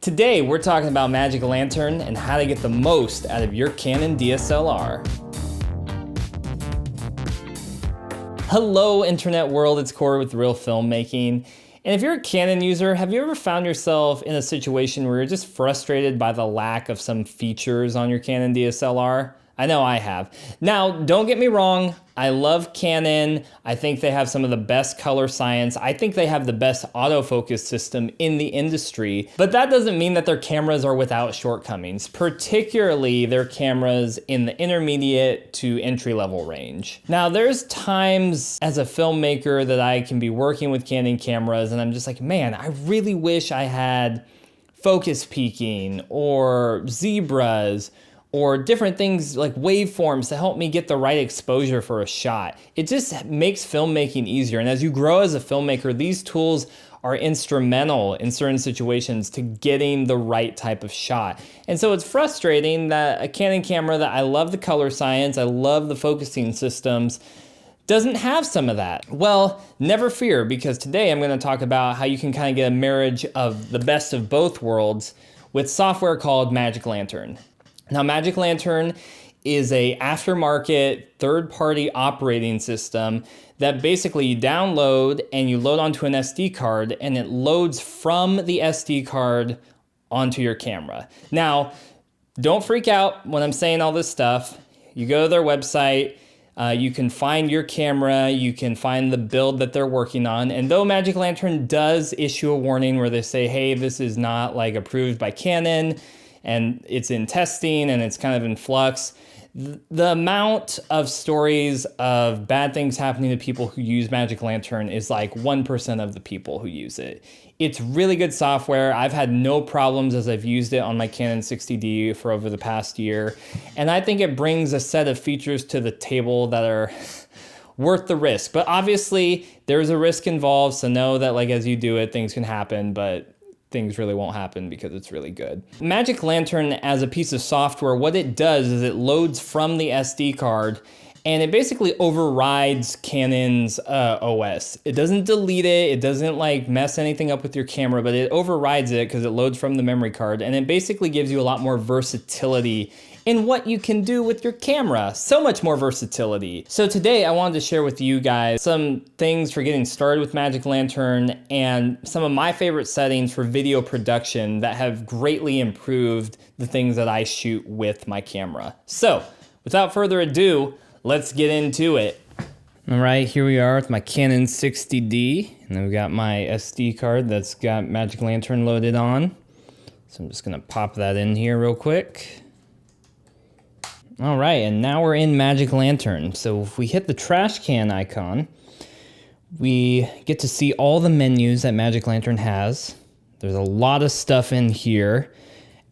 Today, we're talking about Magic Lantern and how to get the most out of your Canon DSLR. Hello, internet world, it's Corey with Real Filmmaking. And if you're a Canon user, have you ever found yourself in a situation where you're just frustrated by the lack of some features on your Canon DSLR? I know I have. Now, don't get me wrong, I love Canon. I think they have some of the best color science. I think they have the best autofocus system in the industry, but that doesn't mean that their cameras are without shortcomings, particularly their cameras in the intermediate to entry-level range. Now, there's times as a filmmaker that I can be working with Canon cameras and I'm just like, man, I really wish I had focus peaking or zebras or different things like waveforms to help me get the right exposure for a shot. It just makes filmmaking easier. And as you grow as a filmmaker, these tools are instrumental in certain situations to getting the right type of shot. And so it's frustrating that a Canon camera that I love the color science, I love the focusing systems, doesn't have some of that. Well, never fear, because today I'm gonna talk about how you can kind of get a marriage of the best of both worlds with software called Magic Lantern. Now, Magic Lantern is a aftermarket third-party operating system that basically you download and you load onto an SD card and it loads from the SD card onto your camera. Now, don't freak out when I'm saying all this stuff. You go to their website, you can find your camera, you can find the build that they're working on. And though Magic Lantern does issue a warning where they say, hey, this is not like approved by Canon, and it's in testing and it's kind of in flux, the amount of stories of bad things happening to people who use Magic Lantern is like 1% of the people who use it. It's really good software. I've had no problems as I've used it on my Canon 60D for over the past year. And I think it brings a set of features to the table that are worth the risk. But obviously there's a risk involved, so know that like as you do it, things can happen, but things really won't happen because it's really good. Magic Lantern as a piece of software, what it does is it loads from the SD card and it basically overrides Canon's OS. It doesn't delete it, it doesn't like mess anything up with your camera, but it overrides it because it loads from the memory card, and it basically gives you a lot more versatility in what you can do with your camera. So much more versatility. So today I wanted to share with you guys some things for getting started with Magic Lantern and some of my favorite settings for video production that have greatly improved the things that I shoot with my camera. So without further ado, let's get into it. All right, here we are with my Canon 60D, and then we got my SD card that's got Magic Lantern loaded on. So I'm just gonna pop that in here real quick. All right, and now we're in Magic Lantern. So if we hit the trash can icon, we get to see all the menus that Magic Lantern has. There's a lot of stuff in here.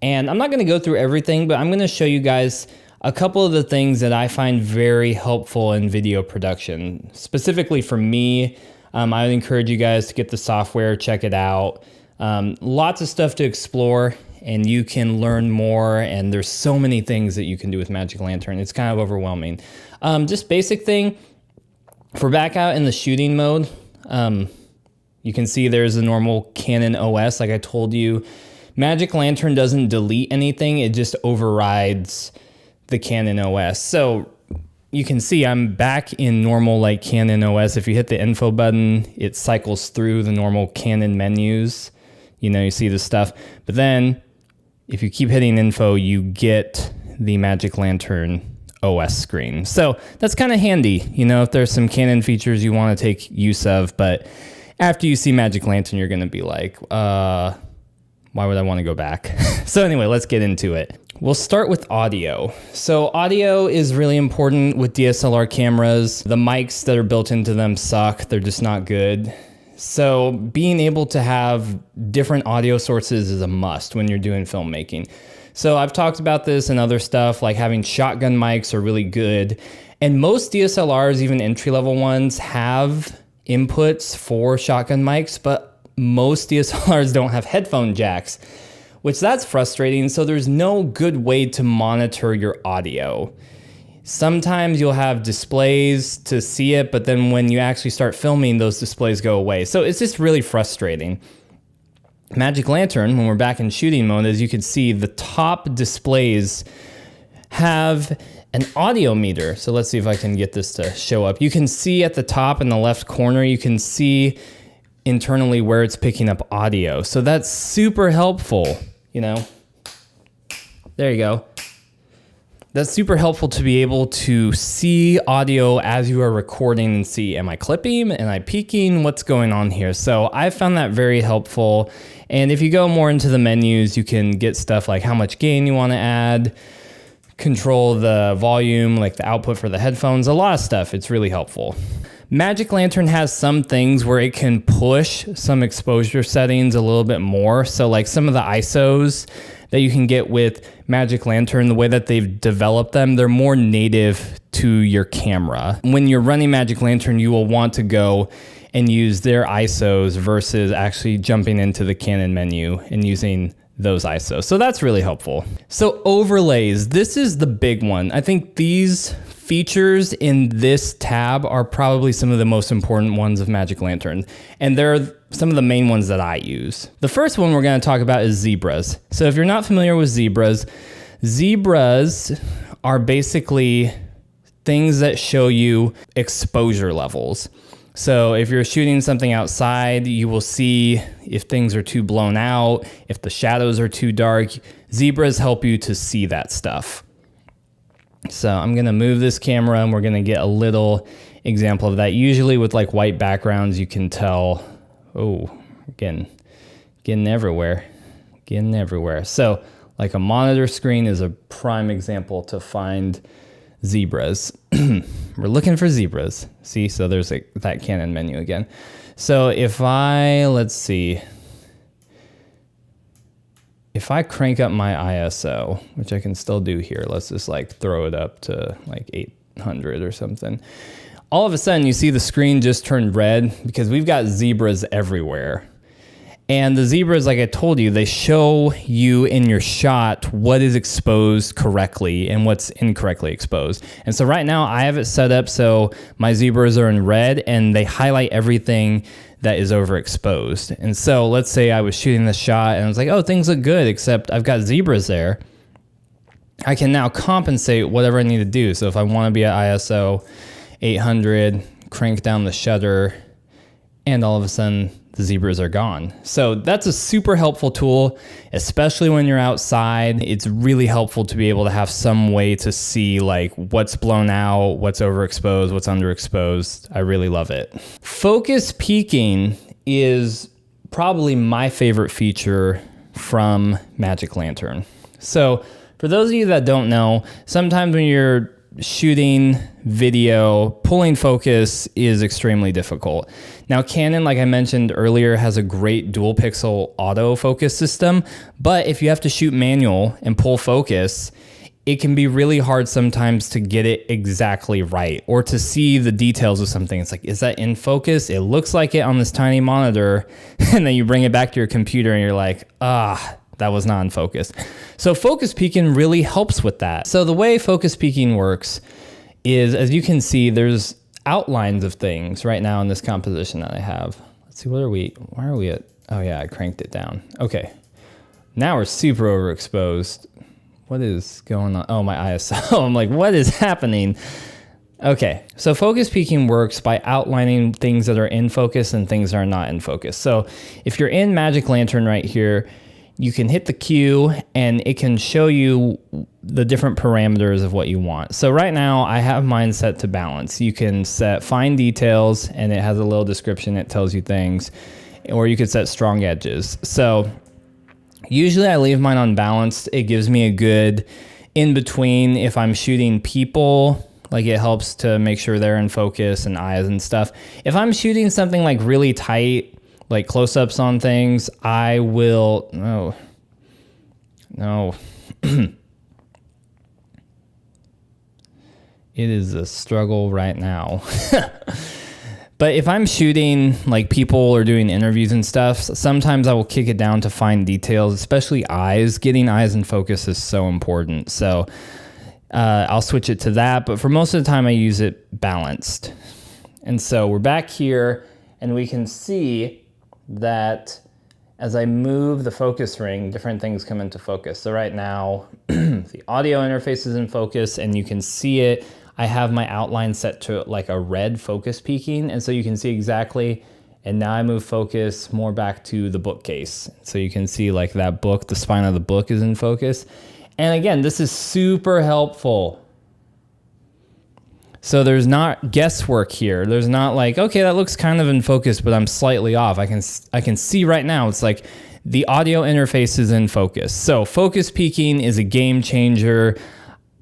And I'm not gonna go through everything, but I'm gonna show you guys a couple of the things that I find very helpful in video production. Specifically for me, I would encourage you guys to get the software, check it out. Lots of stuff to explore, and you can learn more, and there's so many things that you can do with Magic Lantern. It's kind of overwhelming. Just basic thing, if we're back out in the shooting mode, you can see there's a normal Canon OS, like I told you. Magic Lantern doesn't delete anything, it just overrides the Canon OS. So you can see I'm back in normal like Canon OS. If you hit the info button, it cycles through the normal Canon menus. You know, you see the stuff, but then if you keep hitting info, you get the Magic Lantern OS screen. So that's kind of handy, you know, if there's some Canon features you want to take use of, but after you see Magic Lantern, you're going to be like, why would I want to go back? So anyway, let's get into it. We'll start with audio. So audio is really important with DSLR cameras. The mics that are built into them suck. They're just not good. So being able to have different audio sources is a must when you're doing filmmaking. So I've talked about this and other stuff, like having shotgun mics are really good. And most DSLRs, even entry-level ones, have inputs for shotgun mics, but most DSLRs don't have headphone jacks, which that's frustrating. So there's no good way to monitor your audio. Sometimes you'll have displays to see it, but then when you actually start filming, those displays go away. So it's just really frustrating. Magic Lantern, when we're back in shooting mode, as you can see, the top displays have an audio meter. So let's see if I can get this to show up. You can see at the top in the left corner, you can see internally where it's picking up audio. So that's super helpful, you know. There you go. That's super helpful to be able to see audio as you are recording and see, am I clipping? Am I peaking? What's going on here? So I found that very helpful. And if you go more into the menus, you can get stuff like how much gain you want to add, control the volume, like the output for the headphones, a lot of stuff. It's really helpful. Magic Lantern has some things where it can push some exposure settings a little bit more. So like some of the ISOs that you can get with Magic Lantern, the way that they've developed them, they're more native to your camera. When you're running Magic Lantern, you will want to go and use their ISOs versus actually jumping into the Canon menu and using those ISOs. So that's really helpful. So overlays, this is the big one. I think these features in this tab are probably some of the most important ones of Magic Lantern, and they're some of the main ones that I use. The first one we're going to talk about is zebras. So if you're not familiar with zebras, zebras are basically things that show you exposure levels. So if you're shooting something outside, you will see if things are too blown out, if the shadows are too dark. Zebras help you to see that stuff. So I'm gonna move this camera and we're gonna get a little example of that. Usually with like white backgrounds, you can tell, oh, getting everywhere, getting everywhere. So like a monitor screen is a prime example to find zebras. We're looking for zebras. See, so there's like that Canon menu again. So if let's see, if I crank up my ISO, which I can still do here, let's just like throw it up to like 800 or something. All of a sudden you see the screen just turned red because we've got zebras everywhere. And the zebras, like I told you, they show you in your shot what is exposed correctly and what's incorrectly exposed. And so right now I have it set up so my zebras are in red and they highlight everything that is overexposed. And so let's say I was shooting the shot and I was like, oh, things look good, except I've got zebras there. I can now compensate whatever I need to do. So if I want to be at ISO 800, crank down the shutter, and all of a sudden the zebras are gone. So that's a super helpful tool, especially when you're outside. It's really helpful to be able to have some way to see like what's blown out, what's overexposed, what's underexposed. I really love it. Focus peaking is probably my favorite feature from Magic Lantern. So for those of you that don't know, sometimes when you're shooting video, pulling focus is extremely difficult. Now Canon, like I mentioned earlier, has a great dual pixel autofocus system, but if you have to shoot manual and pull focus, it can be really hard sometimes to get it exactly right or to see the details of something. It's like, is that in focus? It looks like it on this tiny monitor, and then you bring it back to your computer and you're like, that was not in focus. So focus peaking really helps with that. So the way focus peaking works is, as you can see, there's outlines of things right now in this composition that I have. Let's see, where are we at? Oh yeah, I cranked it down. Okay, now we're super overexposed. What is going on? Oh, my ISO. I'm like, what is happening? Okay, so focus peaking works by outlining things that are in focus and things that are not in focus. So if you're in Magic Lantern right here, you can hit the Q and it can show you the different parameters of what you want. So right now I have mine set to balance. You can set fine details and it has a little description that tells you things, or you could set strong edges. So usually I leave mine unbalanced. It gives me a good in between if I'm shooting people. Like it helps to make sure they're in focus and eyes and stuff. If I'm shooting something like really tight, like close-ups on things, I will, no. It is a struggle right now. But if I'm shooting like people or doing interviews and stuff, sometimes I will kick it down to fine details, especially eyes. Getting eyes in focus is so important. So I'll switch it to that, but for most of the time I use it balanced. And so we're back here and we can see that as I move the focus ring, different things come into focus. So right now, the audio interface is in focus and you can see it. I have my outline set to like a red focus peaking, and so you can see exactly, and now I move focus more back to the bookcase. So you can see like that book, the spine of the book is in focus. And again, this is super helpful. So there's not guesswork here. There's not like, okay, that looks kind of in focus, but I'm slightly off. I can see right now, it's like the audio interface is in focus. So focus peaking is a game changer.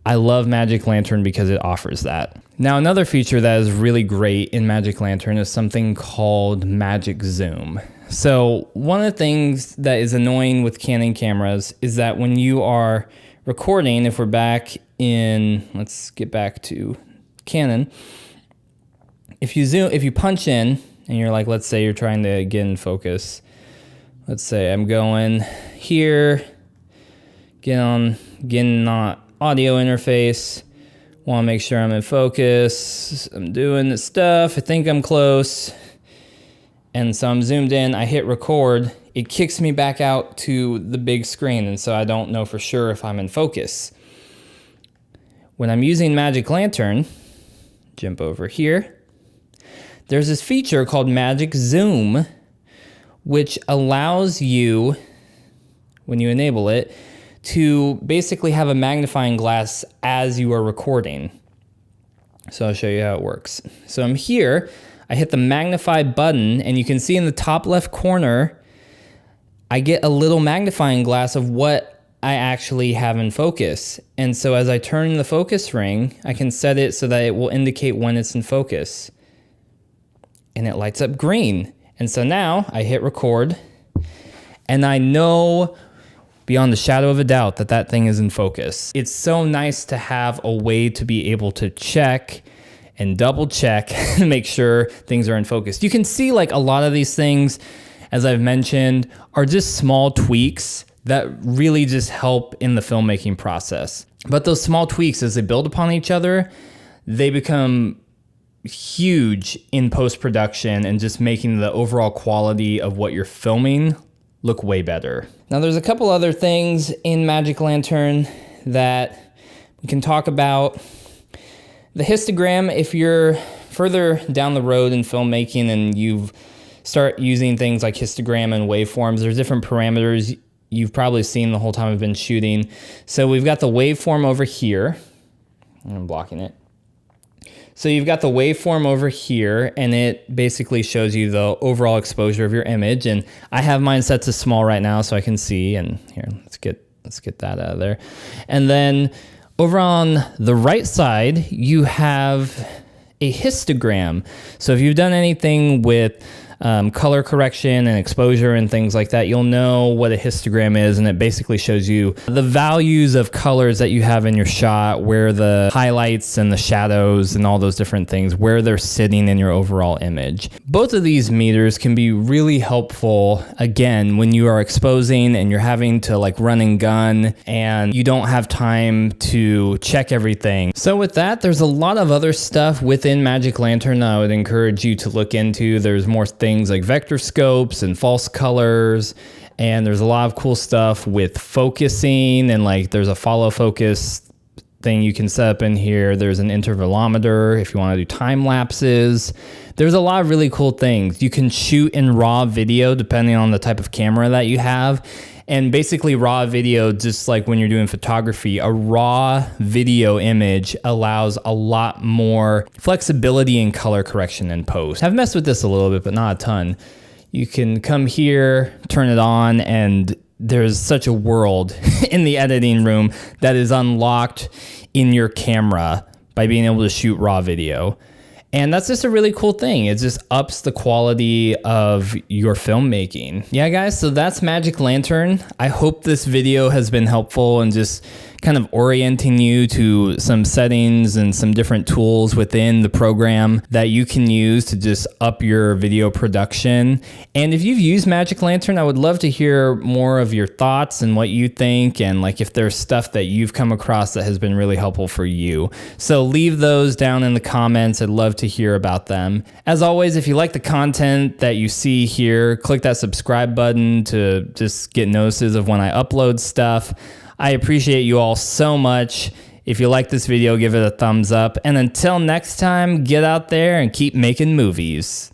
I love Magic Lantern because it offers that. Now, another feature that is really great in Magic Lantern is something called Magic Zoom. So one of the things that is annoying with Canon cameras is that when you are recording, if we're back in, let's get back to Canon, if you punch in and you're like, let's say you're trying to get in focus. Let's say I'm going here, getting on audio interface, want to make sure I'm in focus. I'm doing the stuff, I think I'm close. And so I'm zoomed in, I hit record, it kicks me back out to the big screen, and so I don't know for sure if I'm in focus. When I'm using Magic Lantern, jump over here, there's this feature called Magic Zoom, which allows you, when you enable it, to basically have a magnifying glass as you are recording. So I'll show you how it works. So I'm here, I hit the magnify button, and you can see in the top left corner, I get a little magnifying glass of what I actually have in focus. And so as I turn the focus ring, I can set it so that it will indicate when it's in focus. And it lights up green. And so now I hit record, and I know beyond the shadow of a doubt that that thing is in focus. It's so nice to have a way to be able to check and double check and make sure things are in focus. You can see like a lot of these things, as I've mentioned, are just small tweaks that really just help in the filmmaking process. But those small tweaks, as they build upon each other, they become huge in post-production and just making the overall quality of what you're filming look way better. Now there's a couple other things in Magic Lantern that we can talk about. The histogram, if you're further down the road in filmmaking and you've start using things like histogram and waveforms, there's different parameters you've probably seen the whole time I've been shooting. So we've got the waveform over here. I'm blocking it. So you've got the waveform over here, and it basically shows you the overall exposure of your image. And I have mine set to small right now so I can see. And here, let's get that out of there. And then over on the right side, you have a histogram. So if you've done anything with color correction and exposure and things like that, you'll know what a histogram is, and it basically shows you the values of colors that you have in your shot, where the highlights and the shadows and all those different things, where they're sitting in your overall image. Both of these meters can be really helpful, again, when you are exposing and you're having to like run and gun and you don't have time to check everything. So with that, there's a lot of other stuff within Magic Lantern that I would encourage you to look into. There's more things like vector scopes and false colors, and there's a lot of cool stuff with focusing, and like there's a follow focus thing you can set up in here. There's an intervalometer if you want to do time lapses. There's a lot of really cool things. You can shoot in raw video depending on the type of camera that you have. And basically raw video, just like when you're doing photography, a raw video image allows a lot more flexibility in color correction in post. I've messed with this a little bit, but not a ton. You can come here, turn it on, and there's such a world in the editing room that is unlocked in your camera by being able to shoot raw video. And that's just a really cool thing. It just ups the quality of your filmmaking. Yeah, guys, so that's Magic Lantern. I hope this video has been helpful and just kind of orienting you to some settings and some different tools within the program that you can use to just up your video production. And if you've used Magic Lantern, I would love to hear more of your thoughts and what you think, and like if there's stuff that you've come across that has been really helpful for you. So leave those down in the comments. I'd love to hear about them. As always, if you like the content that you see here, click that subscribe button to just get notices of when I upload stuff. I appreciate you all so much. If you like this video, give it a thumbs up. And until next time, get out there and keep making movies.